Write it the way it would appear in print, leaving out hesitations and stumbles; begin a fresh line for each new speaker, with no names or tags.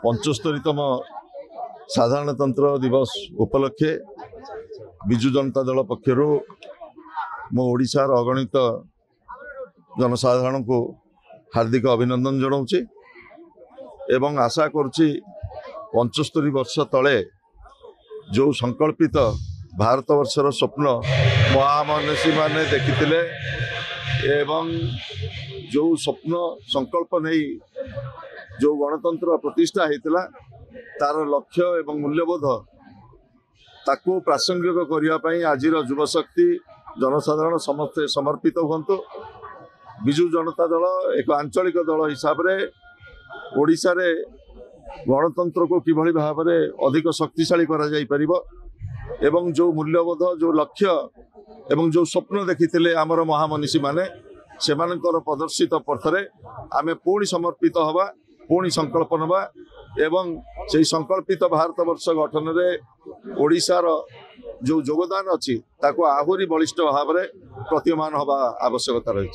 75तम साधारणतंत्र दिवस उपलक्षे विजु जनता दल पक्षर मो ओडिशार अगणित जनसाधारण को हार्दिक अभिनंदन जनाऊँचे एवं आशा करुच्ची 75 वर्ष तले जो संकल्पित भारत वर्षर स्वप्न महामनीषी माने देखिथिले एवं जो स्वप्न संकल्प नहीं जो गणतंत्र प्रतिष्ठा होता तार लक्ष्य एवं मूल्यबोध ताकू प्रासंगिक करने आज युवशक्ति जनसाधारण समस्ते समर्पित हुंतु। विजु जनता दल एक आंचलिक दल हिसाब से ओडिशा रे गणतंत्र को किभली भाव में अधिक शक्तिशाली करा जाई परिबो एवं जो मूल्यबोध जो लक्ष्य एवं जो स्वप्न देखिथिले आमर महामनीषी माने सेमानकर प्रदर्शित पथरे आमे पुणी समर्पित हवा पुणी संकल्प नवा एवं से संकल्पित भारत वर्ष गठन में ओडिशार जो योगदान अच्छी ताको आहुरी बलिष्ठ भाव में प्रतीयमान हवा आवश्यकता रही।